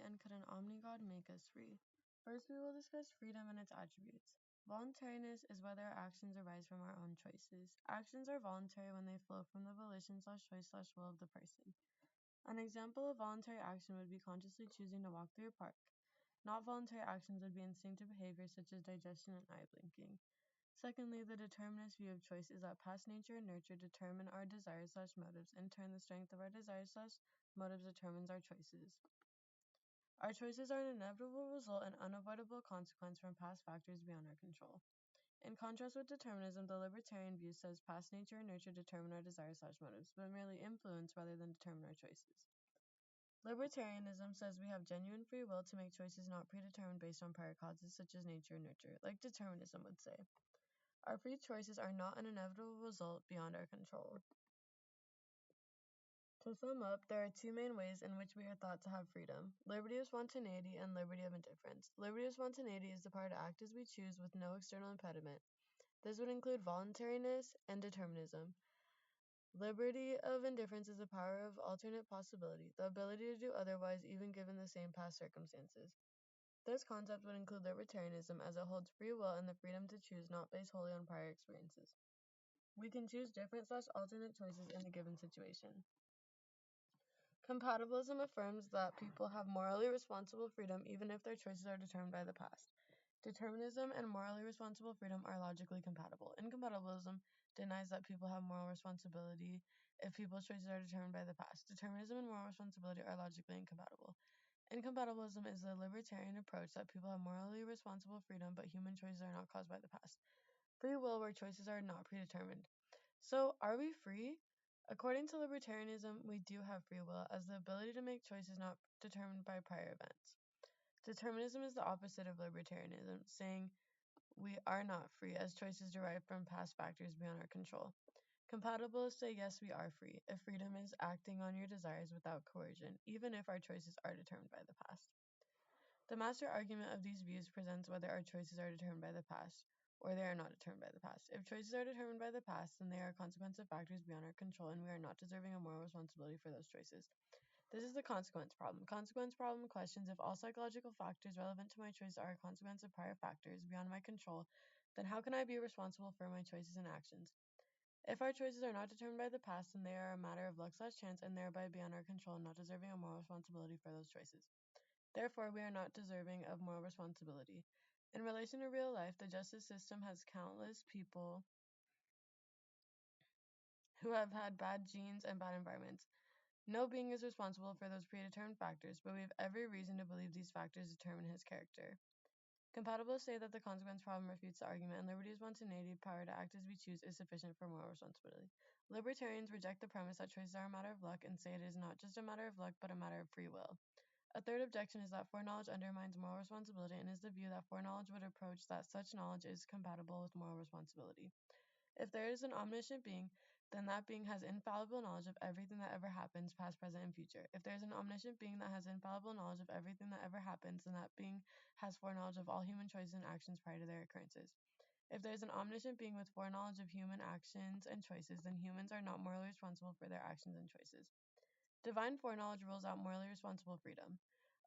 and could an Omni God make us free? First, we will discuss freedom and its attributes. Voluntariness is whether our actions arise from our own choices. Actions are voluntary when they flow from the volition/choice/will of the person. An example of voluntary action would be consciously choosing to walk through a park. Not voluntary actions would be instinctive behaviors such as digestion and eye blinking. Secondly, the determinist view of choice is that past nature and nurture determine our desires/motives. In turn, the strength of our desires/motives determines our choices. Our choices are an inevitable result and unavoidable consequence from past factors beyond our control. In contrast with determinism, the libertarian view says past nature and nurture determine our desires/motives, but merely influence rather than determine our choices. Libertarianism says we have genuine free will to make choices not predetermined based on prior causes such as nature and nurture, like determinism would say. Our free choices are not an inevitable result beyond our control. To sum up, there are two main ways in which we are thought to have freedom: liberty of spontaneity and liberty of indifference. Liberty of spontaneity is the power to act as we choose with no external impediment. This would include voluntariness and determinism. Liberty of indifference is the power of alternate possibility, the ability to do otherwise even given the same past circumstances. This concept would include libertarianism as it holds free will and the freedom to choose not based wholly on prior experiences. We can choose different/alternate choices in a given situation. Compatibilism affirms that people have morally responsible freedom even if their choices are determined by the past. Determinism and morally responsible freedom are logically compatible. Incompatibilism denies that people have moral responsibility if people's choices are determined by the past. Determinism and moral responsibility are logically incompatible. Incompatibilism is the libertarian approach that people have morally responsible freedom, but human choices are not caused by the past. Free will where choices are not predetermined. So, are we free? According to libertarianism, we do have free will as the ability to make choices not determined by prior events. Determinism is the opposite of libertarianism, saying we are not free as choices derive from past factors beyond our control. Compatibilists say yes, we are free, if freedom is acting on your desires without coercion, even if our choices are determined by the past. The master argument of these views presents whether our choices are determined by the past, or they are not determined by the past. If choices are determined by the past, then they are a consequence of factors beyond our control, and we are not deserving of moral responsibility for those choices. This is the consequence problem. Consequence problem questions if all psychological factors relevant to my choice are a consequence of prior factors beyond my control, then how can I be responsible for my choices and actions? If our choices are not determined by the past, then they are a matter of luck/chance and thereby beyond our control and not deserving of moral responsibility for those choices. Therefore, we are not deserving of moral responsibility. In relation to real life, the justice system has countless people who have had bad genes and bad environments. No being is responsible for those predetermined factors, but we have every reason to believe these factors determine his character. Compatibilists say that the consequence problem refutes the argument, and liberty of spontaneity, power to act as we choose, is sufficient for moral responsibility. Libertarians reject the premise that choices are a matter of luck and say it is not just a matter of luck, but a matter of free will. A third objection is that foreknowledge undermines moral responsibility and is the view that foreknowledge would approach that such knowledge is compatible with moral responsibility. If there is an omniscient being, then that being has infallible knowledge of everything that ever happens, past, present, and future. If there is an omniscient being that has infallible knowledge of everything that ever happens, then that being has foreknowledge of all human choices and actions prior to their occurrences. If there is an omniscient being with foreknowledge of human actions and choices, then humans are not morally responsible for their actions and choices. Divine foreknowledge rules out morally responsible freedom.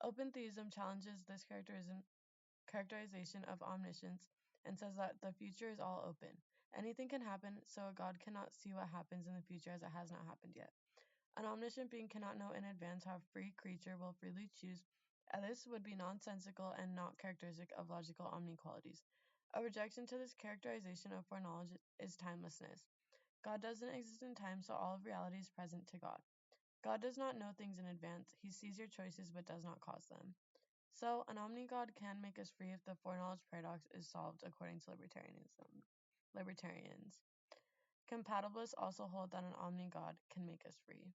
Open theism challenges this characterization of omniscience and says that the future is all open. Anything can happen, so a God cannot see what happens in the future as it has not happened yet. An omniscient being cannot know in advance how a free creature will freely choose, and this would be nonsensical and not characteristic of logical omni qualities. A rejection to this characterization of foreknowledge is timelessness. God doesn't exist in time, so all of reality is present to God. God does not know things in advance. He sees your choices but does not cause them. So, an omni-God can make us free if the foreknowledge paradox is solved according to libertarians. Compatibilists also hold that an omni-God can make us free.